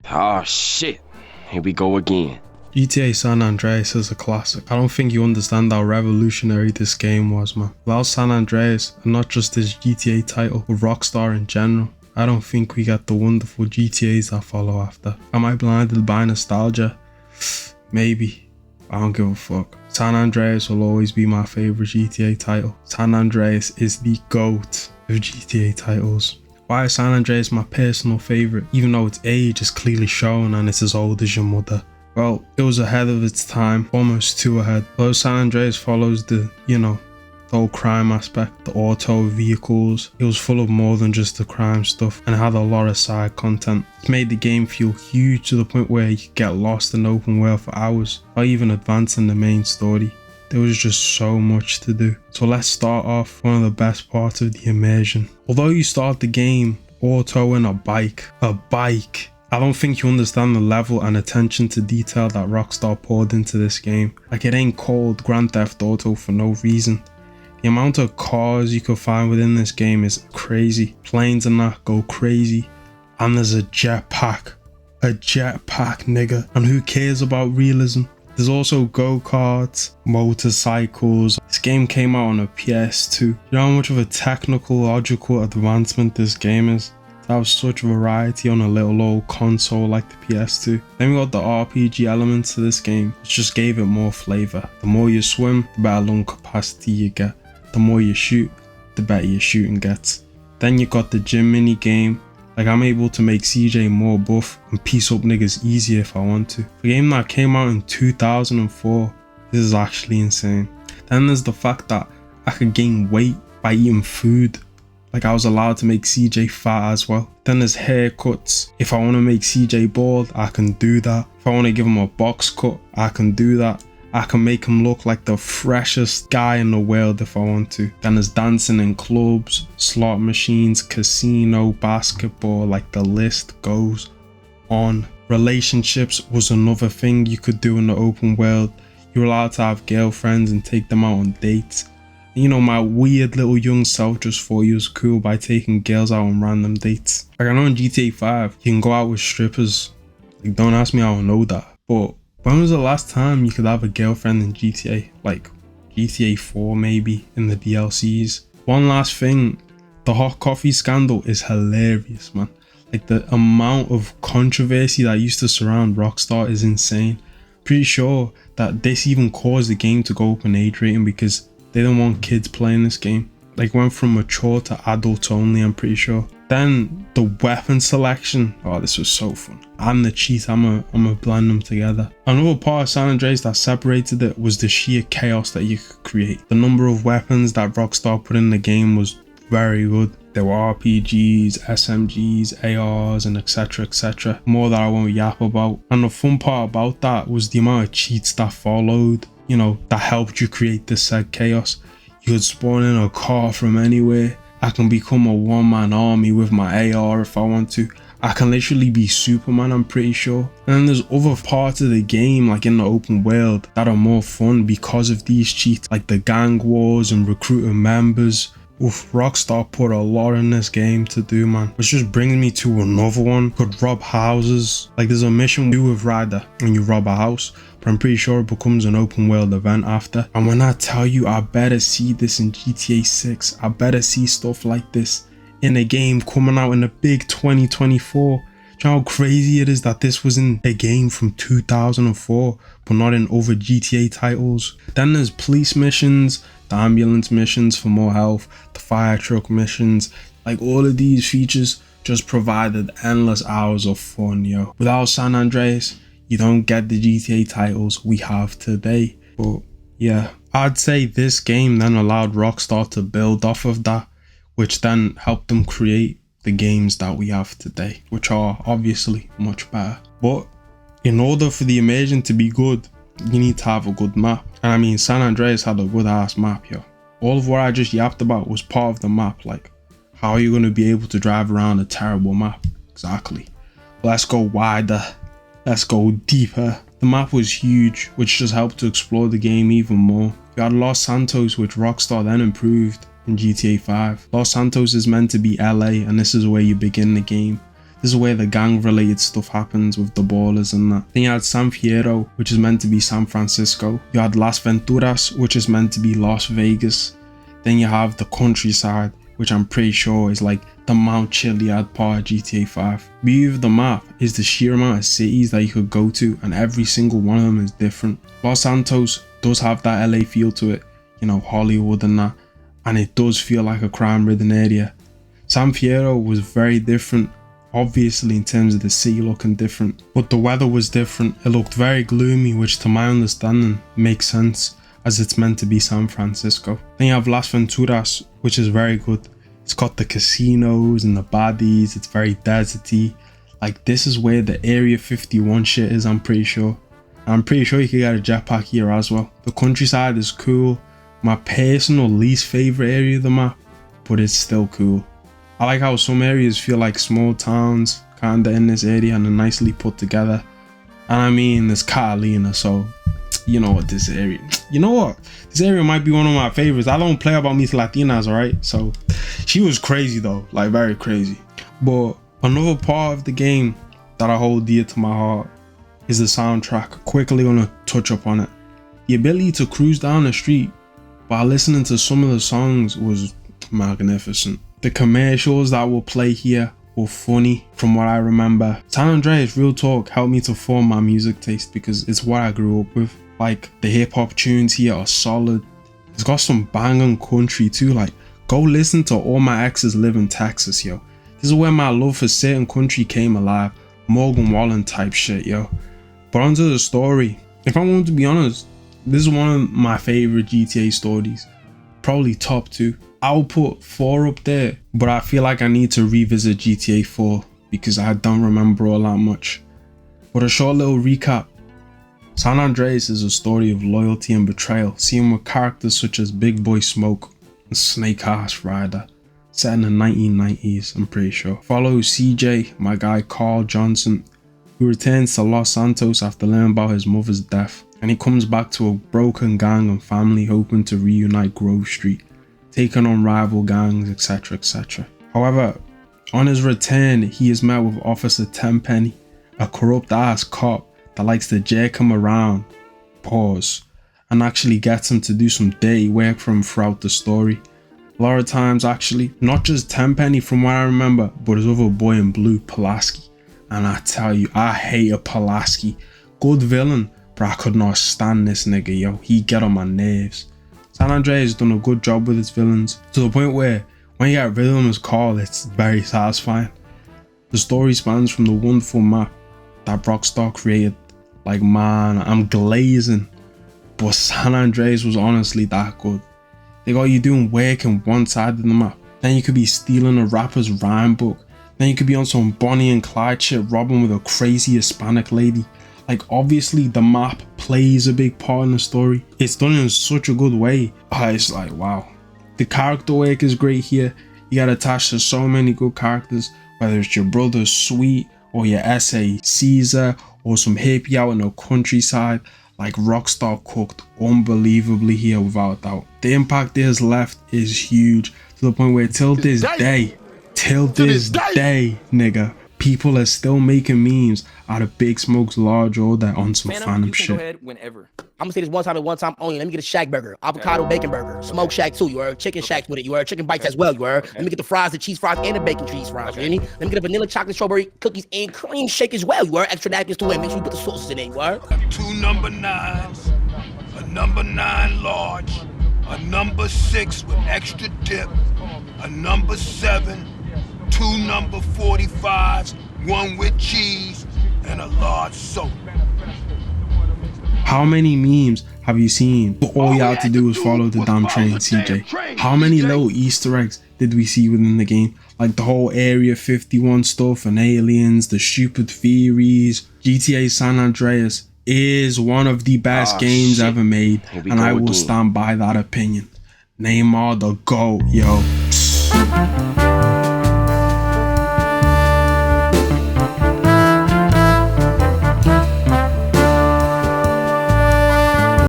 Oh shit, here we go again. GTA San Andreas is a classic. I don't think you understand how revolutionary this game was, man. Without San Andreas, and not just this GTA title, but Rockstar in general, I don't think we get the wonderful GTAs that follow after. Am I blinded by nostalgia? Maybe. I don't give a fuck. San Andreas will always be my favourite GTA title. San Andreas is the GOAT of GTA titles. Why is San Andreas my personal favourite, even though its age is clearly shown and it's as old as your mother? Well, it was ahead of its time, almost too ahead. Although San Andreas follows the whole crime aspect, the auto vehicles, it was full of more than just the crime stuff and had a lot of side content. It made the game feel huge to the point where you could get lost in the open world for hours, or even advancing the main story. There was just so much to do. So let's start off one of the best parts of the immersion. Although you start the game auto in a bike, I don't think you understand the level and attention to detail that Rockstar poured into this game. Like, it ain't called Grand Theft Auto for no reason. The amount of cars you can find within this game is crazy. Planes and that go crazy. And there's a jetpack. A jetpack, nigga. And who cares about realism? There's also go-karts, motorcycles. This game came out on a PS2. You know how much of a technological advancement this game is? To have such variety on a little old console like the PS2. Then we got the RPG elements to this game, which just gave it more flavour. The more you swim, the better lung capacity you get. The more you shoot, the better your shooting gets. Then you got the gym mini game. Like, I'm able to make CJ more buff and piece up niggas easier if I want to. For a game that came out in 2004, this is actually insane. Then there's the fact that I could gain weight by eating food. Like, I was allowed to make CJ fat as well. Then there's haircuts. If I want to make CJ bald, I can do that. If I want to give him a box cut, I can do that. I can make him look like the freshest guy in the world if I want to. Then there's dancing in clubs, slot machines, casino, basketball, like the list goes on. Relationships was another thing you could do in the open world. You were allowed to have girlfriends and take them out on dates. You know, my weird little young self just thought he was cool by taking girls out on random dates. Like, I know in GTA 5 you can go out with strippers. Like, don't ask me how I know that. But when was the last time you could have a girlfriend in GTA? Like GTA 4 maybe, in the DLCs. One last thing, the hot coffee scandal is hilarious, man. Like, the amount of controversy that used to surround Rockstar is insane. Pretty sure that this even caused the game to go up in age rating because they don't want kids playing this game. Like, went from mature to adult only, I'm pretty sure. Then the weapon selection, oh, this was so fun. And the cheat, I'm gonna blend them together. Another part of San Andreas that separated it was the sheer chaos that you could create. The number of weapons that Rockstar put in the game was very good. There were RPGs, SMGs, ARs, and etc. More that I won't yap about. And the fun part about that was the amount of cheats that followed, you know, that helped you create this said chaos. You could spawn in a car from anywhere. I can become a one-man army with my AR if I want to. I can literally be Superman, I'm pretty sure. And then there's other parts of the game, like in the open world, that are more fun because of these cheats, like the gang wars and recruiting members. Oof, Rockstar put a lot in this game to do, man. Which just brings me to another one. Could rob houses. Like, there's a mission you do with Ryder when you rob a house, but I'm pretty sure it becomes an open world event after. And when I tell you, I better see this in GTA 6. I better see stuff like this in a game coming out in the big 2024. Do you know how crazy it is that this was in a game from 2004, but not in other GTA titles? Then there's police missions, the ambulance missions for more health, the fire truck missions. Like, all of these features just provided endless hours of fun, yo. Without San Andreas, you don't get the GTA titles we have today. But yeah, I'd say this game then allowed Rockstar to build off of that, which then helped them create the games that we have today, which are obviously much better. But in order for the immersion to be good, you need to have a good map. And I mean, San Andreas had a good ass map, yo. All of what I just yapped about was part of the map. Like, how are you going to be able to drive around a terrible map? Exactly. Let's go wider. Let's go deeper. The map was huge, which just helped to explore the game even more. You had Los Santos, which Rockstar then improved in GTA 5. Los Santos is meant to be LA, and this is where you begin the game. This is where the gang related stuff happens with the ballers and that. Then you had San Fierro, which is meant to be San Francisco. You had Las Venturas, which is meant to be Las Vegas. Then you have the countryside, which I'm pretty sure is like the Mount Chiliad part of GTA 5. Beauty of the map is the sheer amount of cities that you could go to, and every single one of them is different. Los Santos does have that LA feel to it, you know, Hollywood and that, and it does feel like a crime-ridden area. San Fierro was very different, obviously in terms of the city looking different, but the weather was different. It looked very gloomy, which to my understanding makes sense as it's meant to be San Francisco. Then you have Las Venturas, which is very good. It's got the casinos and the baddies, it's very deserty. Like, this is where the Area 51 shit is, I'm pretty sure. I'm pretty sure you can get a jetpack here as well. The countryside is cool. My personal least favorite area of the map, but it's still cool. I like how some areas feel like small towns kinda in this area and are nicely put together. And I mean, there's Catalina, so you know what, this area, you know what, this area might be one of my favorites. I don't play about mis Latinas, alright? So she was crazy though, like very crazy. But another part of the game that I hold dear to my heart is the soundtrack. Quickly gonna touch up on it. The ability to cruise down the street while listening to some of the songs was magnificent. The commercials that will play here were funny from what I remember. San Andreas, real talk, helped me to form my music taste because it's what I grew up with. Like, the hip hop tunes here are solid. It's got some banging country too. Like, go listen to All My Exes Live in Texas, yo. This is where my love for certain country came alive. Morgan Wallen type shit, yo. But onto the story. If I want to be honest, this is one of my favorite GTA stories. Probably top 2. I'll put 4 up there, but I feel like I need to revisit GTA 4 because I don't remember all that much. But a short little recap. San Andreas is a story of loyalty and betrayal, seen with characters such as Big Boy Smoke and Snake Ass Rider, set in the 1990s, I'm pretty sure. Follows CJ, my guy Carl Johnson, who returns to Los Santos after learning about his mother's death, and he comes back to a broken gang and family hoping to reunite Grove Street, taking on rival gangs, etc, etc. However, on his return, he is met with Officer Tenpenny, a corrupt ass cop that likes to jerk him around, pause, and actually gets him to do some dirty work for him throughout the story. A lot of times actually, not just Tenpenny from what I remember, but his other boy in blue, Pulaski. And I tell you, I hated Pulaski. Good villain, but I could not stand this nigga, yo. He get on my nerves. San Andreas has done a good job with its villains, to the point where when you get rid of them as Carl, it's very satisfying. The story spans from the wonderful map that Rockstar created. Like, man, I'm glazing. But San Andreas was honestly that good. They got you doing work on one side of the map. Then you could be stealing a rapper's rhyme book. Then you could be on some Bonnie and Clyde shit, robbing with a crazy Hispanic lady. Like, obviously the map plays a big part in the story. It's done in such a good way. It's like, wow. The character work is great here. You get attached to so many good characters, whether it's your brother Sweet or your SA Caesar or some hippie out in the countryside. Like, Rockstar cooked unbelievably here without a doubt. The impact they has left is huge, to the point where till this day, nigga, people are still making memes out of Big Smoke's large order on some Phantom shit. Go ahead whenever. I'm gonna say this one time and one time only. Let me get a Shack burger, avocado bacon burger, smoke shack too. You heard? Chicken shacks with it. You heard? Chicken bites as well. You heard? Let me get the fries, the cheese fries, and the bacon cheese fries. You hear me? Let me get a vanilla chocolate strawberry cookies and cream shake as well. You heard? Extra napkins too, and make sure you put the sauces in it. You heard? 2 number 9s, a number 9 large, a number 6 with extra dip, a number 7, 2 number 45s, 1 with cheese, and a large soda. How many memes have you seen? But all you had to do was follow the damn train, CJ. How many little Easter eggs did we see within the game? Like the whole Area 51 stuff and aliens, the stupid theories. GTA San Andreas is one of the best games ever made, and I will stand by that opinion. Neymar the GOAT, yo.